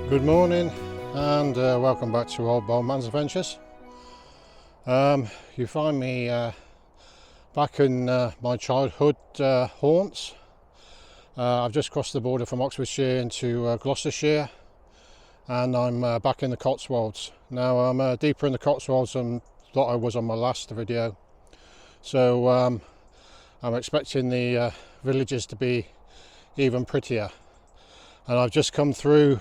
Good morning and welcome back to Old Bold Man's Adventures. You find me back in my childhood haunts. I've just crossed the border from Oxfordshire into Gloucestershire, and I'm back in the Cotswolds. Now I'm deeper in the Cotswolds than thought I was on my last video, so I'm expecting the villages to be even prettier. And I've just come through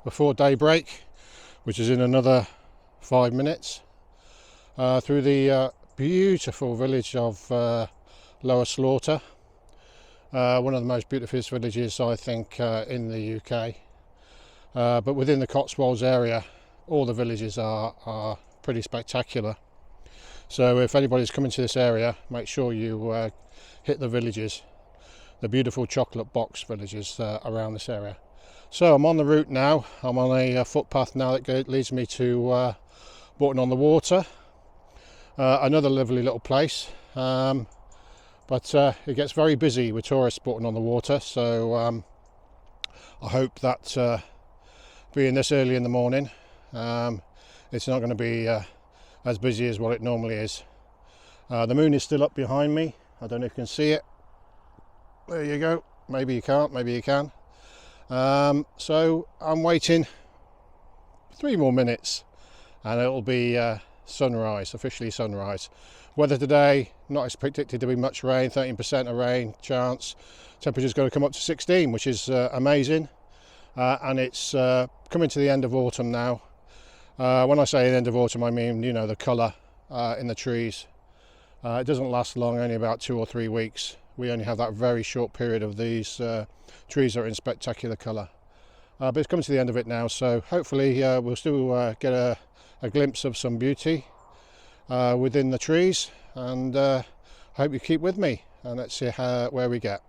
before daybreak, which is in another 5 minutes, through the beautiful village of Lower Slaughter, one of the most beautiful villages I think in the UK, but within the Cotswolds area all the villages are pretty spectacular. So if anybody's coming to this area, make sure you hit the villages, the beautiful chocolate box villages around this area. So I'm on the route now. I'm on a footpath now that leads me to Boughton on the Water, another lovely little place, but it gets very busy with tourists Boughton on the Water, so I hope that being this early in the morning it's not going to be as busy as what it normally is. The moon is still up behind me. I don't know if you can see it. There you go. Maybe you can't, maybe you can. So I'm waiting 3 more minutes and it'll be sunrise, officially sunrise. Weather today, not as predicted to be much rain, 13% of rain chance. Temperature's going to come up to 16, which is amazing. And it's coming to the end of autumn now. When I say the end of autumn, I mean, you know, the colour in the trees. It doesn't last long, only about 2 or 3 weeks. We only have that very short period of these trees that are in spectacular colour. But it's coming to the end of it now, so hopefully we'll still get a glimpse of some beauty within the trees, and I hope you keep with me and let's see where we get.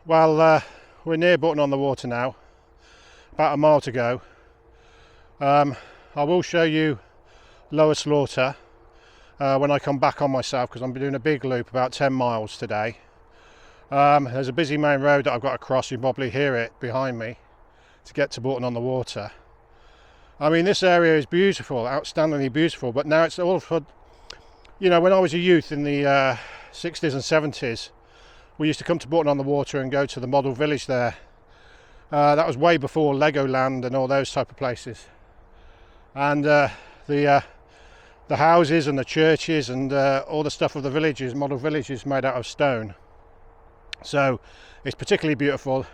Well, we're near Boughton on the Water now, about a mile to go. I will show you Lower Slaughter when I come back on myself, because I'm doing a big loop, about 10 miles today. There's a busy main road that I've got to cross, you probably hear it behind me, to get to Boughton on the Water. I mean, this area is beautiful, outstandingly beautiful, but now it's all for, you know, when I was a youth in the 60s and 70s, we used to come to Boughton on the Water and go to the model village there. That was way before Legoland and all those type of places. And the houses and the churches and all the stuff of the villages, model villages, made out of stone. So it's particularly beautiful,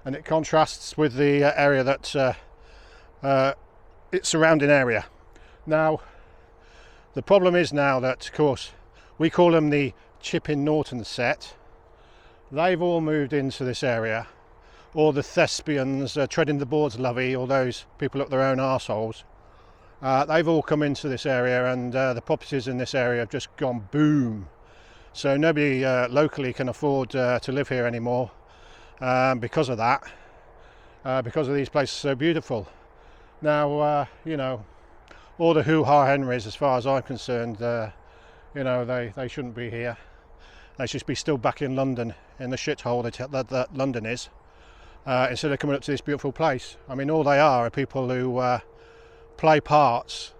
and it contrasts with the area that its surrounding area. Now, the problem is now that, of course, we call them the Chipping Norton set. They've all moved into this area. All the thespians, treading the boards lovey, all those people up their own arseholes, they've all come into this area, and the properties in this area have just gone boom. So nobody locally can afford to live here anymore because of that. because of these places so beautiful. Now, you know, all the hoo-ha Henrys, as far as I'm concerned, you know, they shouldn't be here. They should be still back in London, in the shithole that London is, instead of coming up to this beautiful place. I mean, all they are people who play parts,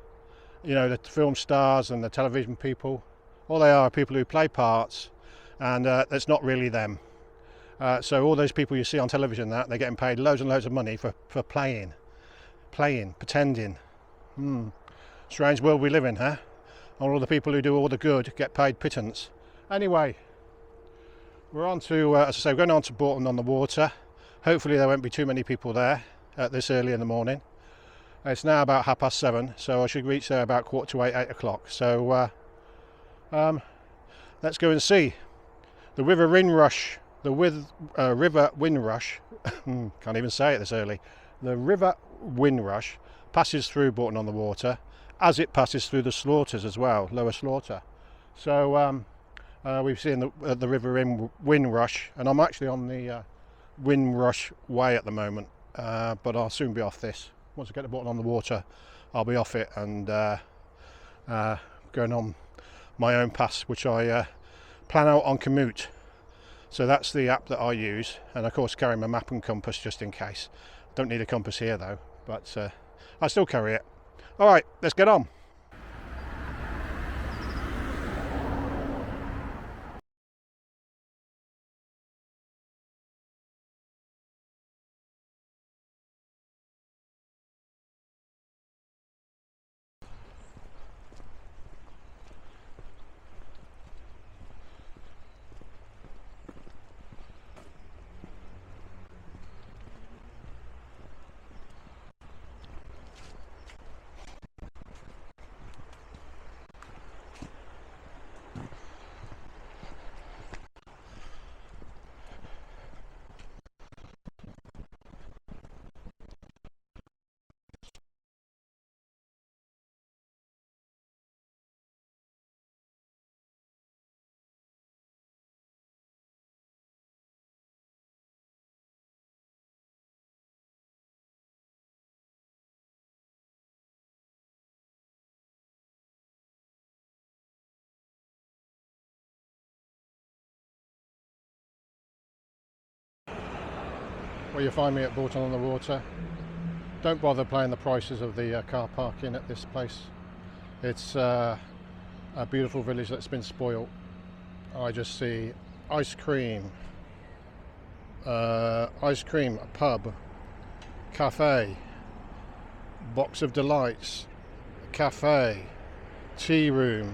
you know, the film stars and the television people. All they are people who play parts, and that's not really them. So all those people you see on television, that they're getting paid loads and loads of money for playing, pretending. Strange world we live in, huh? And all the people who do all the good get paid pittance. Anyway, we're on to, as I say, we're going on to Boughton on the water. Hopefully there won't be too many people there at this early in the morning. It's now about 7:30, so I should reach there about 7:45, 8 o'clock. So let's go and see. The River Windrush, River Windrush, can't even say it this early. The River Windrush passes through Boughton on the water, as it passes through the slaughters as well, Lower Slaughter. So we've seen the River Windrush, and I'm actually on the Windrush Way at the moment, but I'll soon be off this. Once I get to Boughton on the water, I'll be off it and going on my own pass, which I plan out on Commute. So that's the app that I use, and of course carry my map and compass just in case. Don't need a compass here though, but I still carry it. All right, let's get on. Well, you find me at Boughton on the water. Don't bother playing the prices of the car parking at this place. It's a beautiful village that's been spoilt. I just see ice cream, a pub, cafe, box of delights, cafe, tea room,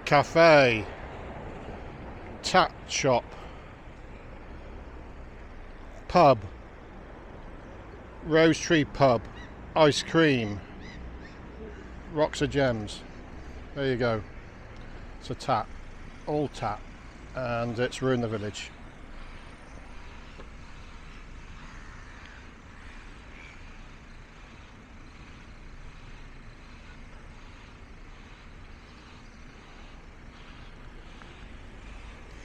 cafe, tat shop, pub, Rose Tree pub, ice cream, rocks of gems. There you go. It's a tap, all tap, and it's ruined the village.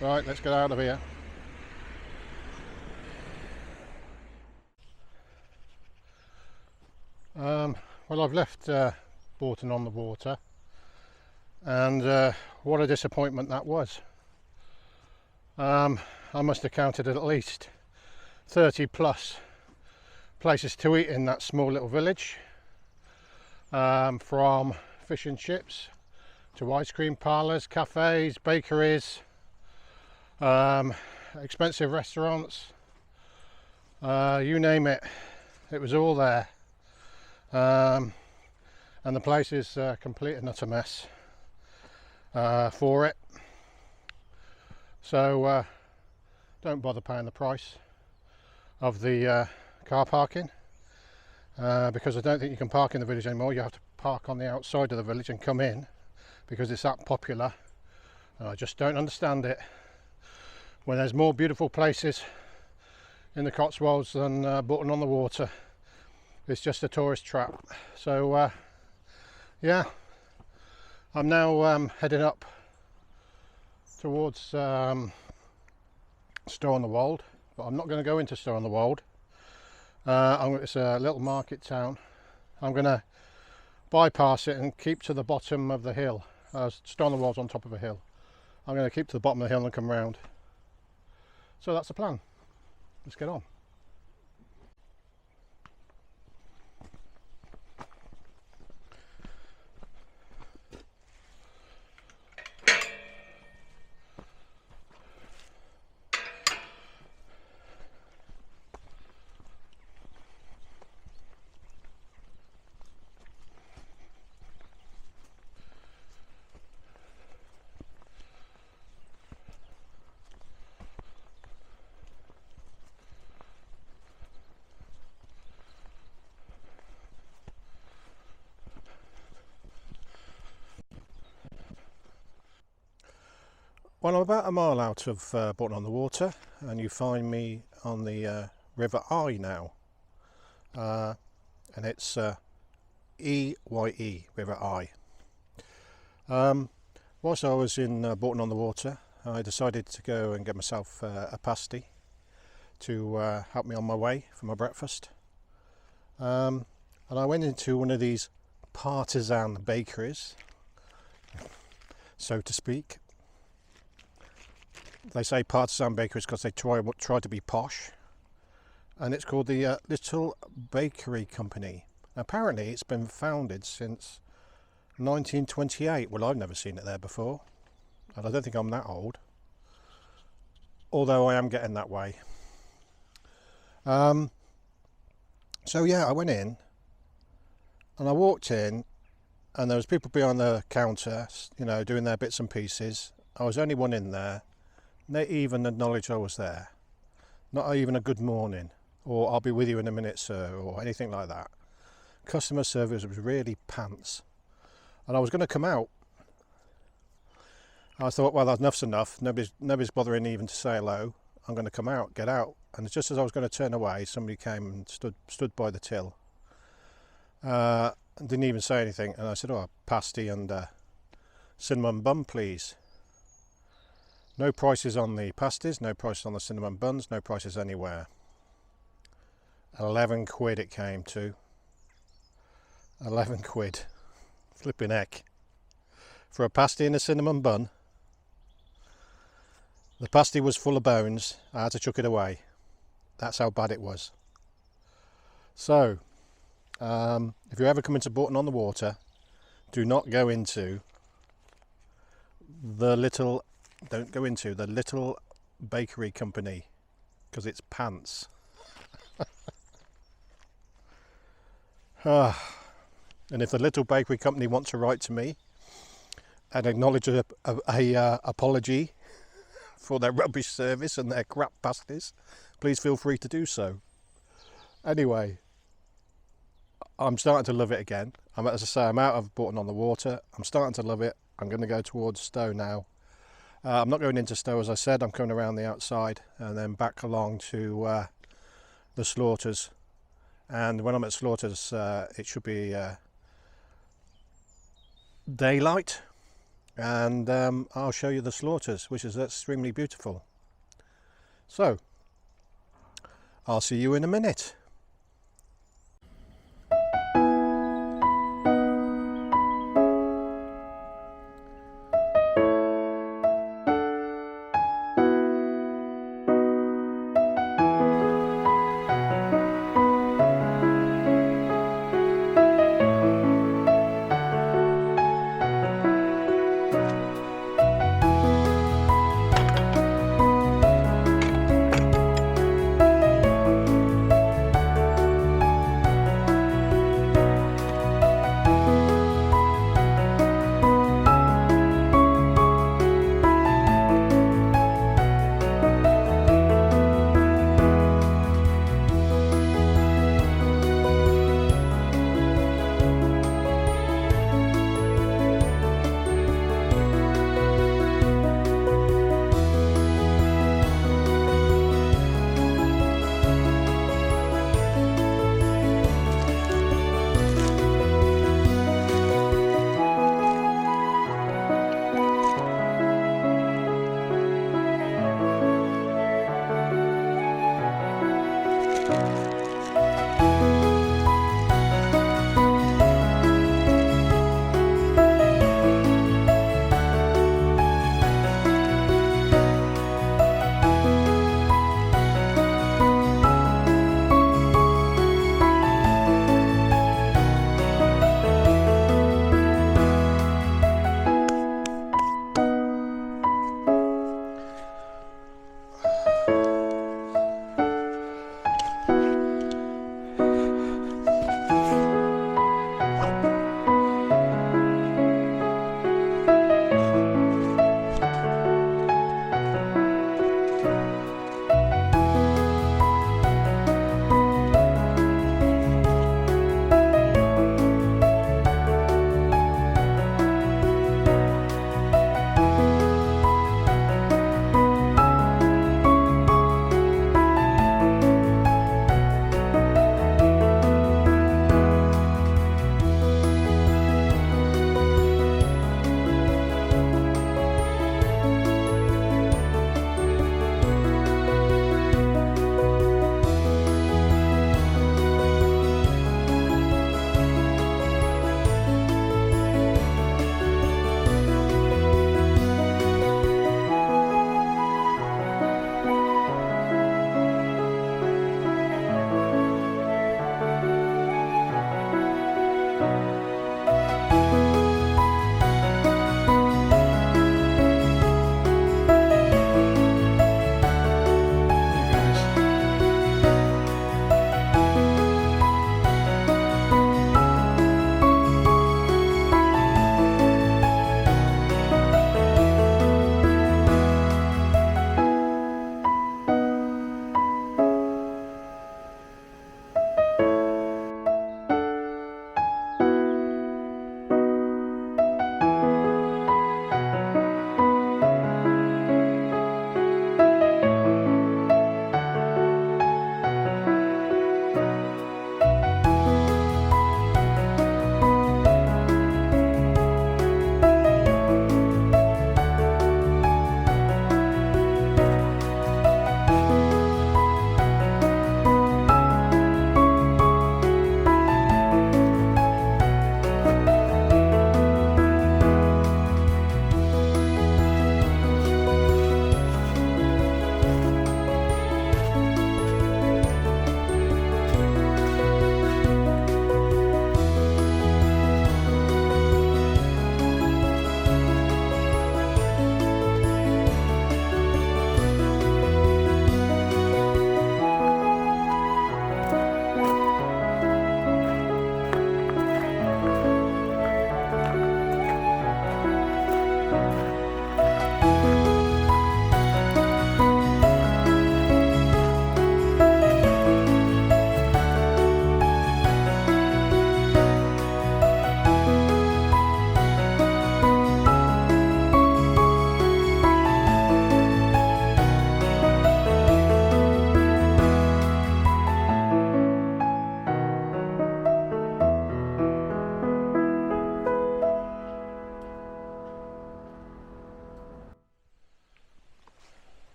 Right, let's get out of here. Well, I've left Boughton on the water, and what a disappointment that was. I must have counted at least 30 plus places to eat in that small little village, from fish and chips to ice cream parlours, cafes, bakeries, expensive restaurants, you name it, it was all there. And the place is a complete and utter mess for it. So don't bother paying the price of the car parking, because I don't think you can park in the village anymore. You have to park on the outside of the village and come in, because it's that popular. And I just don't understand it. When there's more beautiful places in the Cotswolds than Boughton on the water, it's just a tourist trap. So yeah, I'm now heading up towards Stow on the Wold, but I'm not going to go into Stow on the Wold. It's a little market town. I'm going to bypass it and keep to the bottom of the hill. Stone walls on top of a hill. I'm going to keep to the bottom of the hill and come round. So that's the plan. Let's get on. Well, I'm about a mile out of Boughton on the Water, and you find me on the River Eye now, and it's EYE, River Eye. Whilst I was in Boughton on the Water, I decided to go and get myself a pasty to help me on my way for my breakfast, and I went into one of these partisan bakeries, so to speak. They say partisan bakeries because they try to be posh, and it's called the Little Bakery Company. Apparently it's been founded since 1928. Well, I've never seen it there before, and I don't think I'm that old, although I am getting that way. So yeah, I went in and I walked in, and there was people behind the counter, you know, doing their bits and pieces. I was the only one in there. They even acknowledged I was there. Not even a good morning, or I'll be with you in a minute, sir, or anything like that. Customer service was really pants. And I was going to come out. I thought, well, enough's enough. Nobody's bothering even to say hello. I'm going to come out, get out. And just as I was going to turn away, somebody came and stood by the till. Didn't even say anything. And I said, oh, a pasty and cinnamon bun, please. No prices on the pasties, no prices on the cinnamon buns, no prices anywhere. 11 quid it came to. 11 quid. Flipping heck. For a pasty and a cinnamon bun. The pasty was full of bones. I had to chuck it away. That's how bad it was. So, if you ever come into Boughton on the Water, do not go into the Little Bakery Company, because it's pants. And if the Little Bakery Company wants to write to me and acknowledge a apology for their rubbish service and their crap pasties, please feel free to do so. Anyway, I'm starting to love it again. As I say, I'm out of Boughton on the Water. I'm starting to love it. I'm going to go towards Stowe now. I'm not going into Stowe, as I said. I'm coming around the outside and then back along to the Slaughters. And when I'm at Slaughters, it should be daylight, and I'll show you the Slaughters, which is extremely beautiful. So, I'll see you in a minute.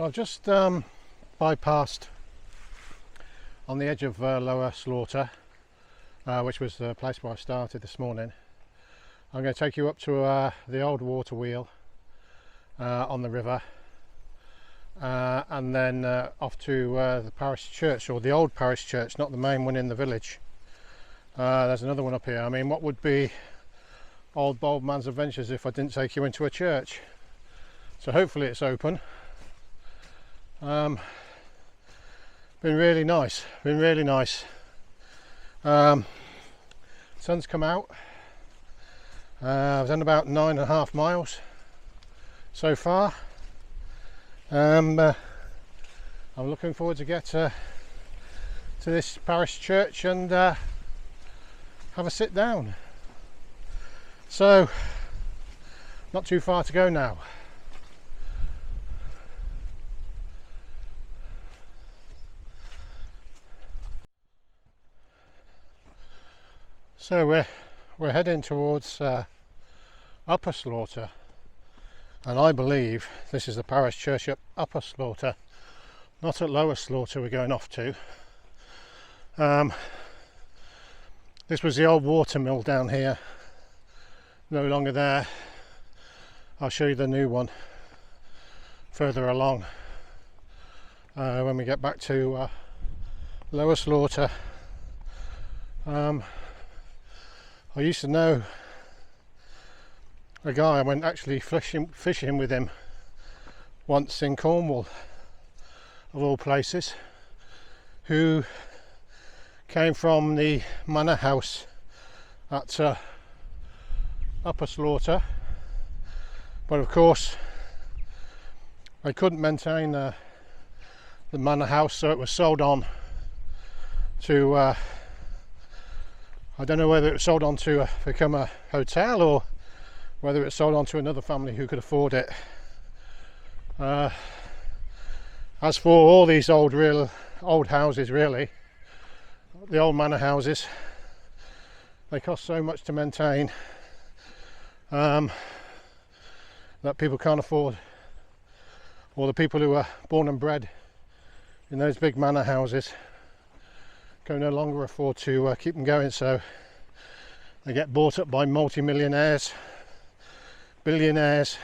I've just bypassed on the edge of Lower Slaughter, which was the place where I started this morning. I'm going to take you up to the old water wheel on the river, and then off to the parish church, or the old parish church, not the main one in the village. There's another one up here. I mean, what would be old bald man's adventures if I didn't take you into a church? So hopefully it's open. Been really nice, sun's come out. I've done about 9.5 miles so far. I'm looking forward to get to this parish church and have a sit down. So not too far to go now. So we're heading towards Upper Slaughter, and I believe this is the parish church at Upper Slaughter, not at Lower Slaughter we're going off to. This was the old water mill down here, no longer there. I'll show you the new one further along when we get back to Lower Slaughter. I used to know a guy. I went actually fishing with him once in Cornwall, of all places, who came from the manor house at Upper Slaughter, but of course they couldn't maintain the manor house, so it was sold on to I don't know whether it was sold on to become a hotel, or whether it was sold on to another family who could afford it. As for all these old houses, really, the old manor houses, they cost so much to maintain that people can't afford, or the people who are born and bred in those big manor houses can no longer afford to keep them going, so they get bought up by multi-millionaires, billionaires,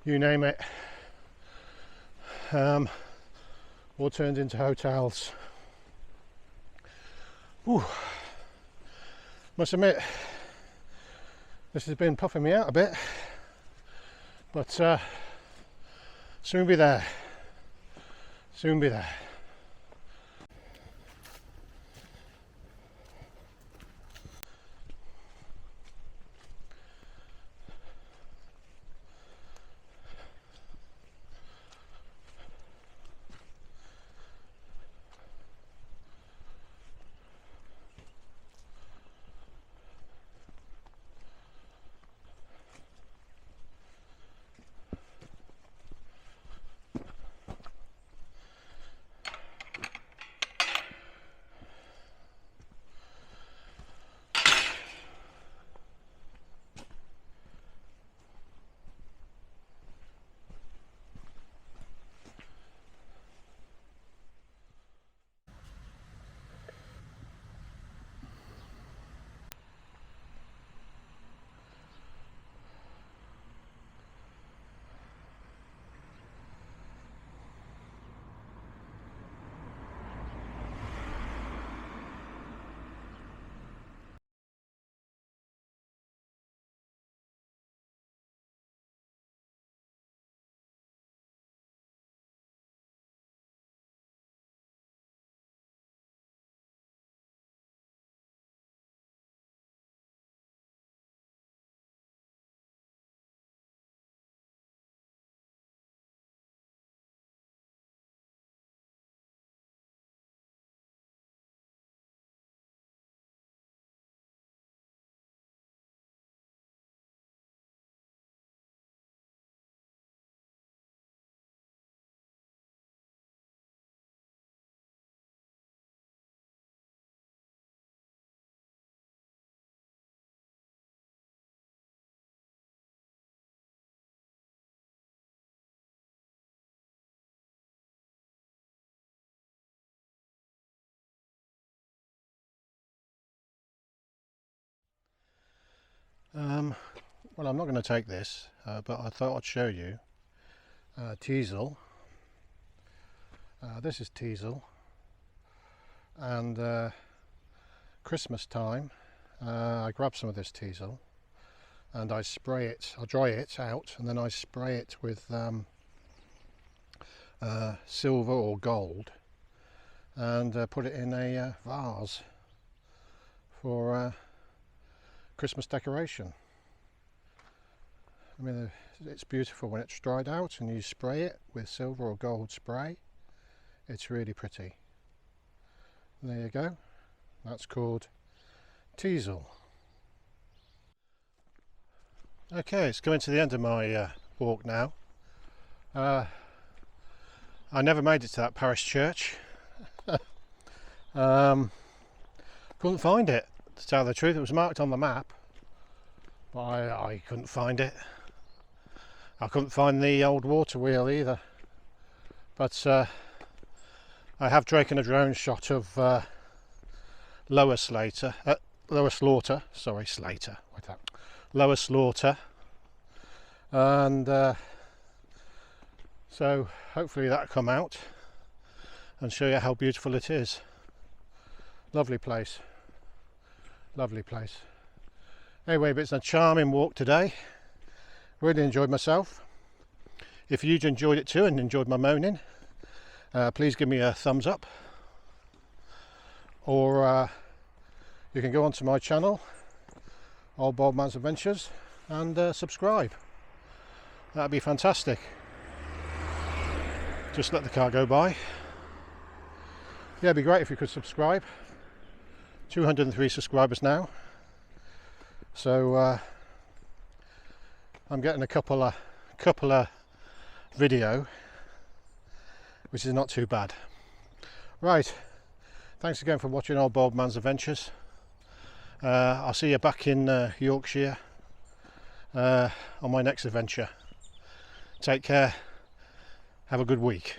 you name it, or turned into hotels. Whew. Must admit, this has been puffing me out a bit, but soon be there. Well, I'm not going to take this, but I thought I'd show you teasel. This is teasel, and Christmas time I grab some of this teasel and I spray it, I dry it out, and then I spray it with silver or gold, and put it in a vase for Christmas decoration. I mean, it's beautiful when it's dried out and you spray it with silver or gold spray. It's really pretty. There you go. That's called teasel. Okay, it's coming to the end of my walk now. I never made it to that parish church. Couldn't find it, to tell the truth. It was marked on the map, but I couldn't find it. I couldn't find the old water wheel either. But I have taken a drone shot of Lower Slaughter, and so hopefully that'll come out and show you how beautiful it is. Lovely place, lovely place. Anyway, but it's a charming walk today. Really enjoyed myself. If you enjoyed it too and enjoyed my moaning, please give me a thumbs up, or you can go onto my channel, Old Bald Man's Adventures, and subscribe. That'd be fantastic. Just let the car go by. Yeah, it'd be great if you could subscribe. 203 subscribers now, so I'm getting a couple of video, which is not too bad. Right, thanks again for watching Old Bald Man's Adventures. I'll see you back in Yorkshire on my next adventure. Take care, have a good week.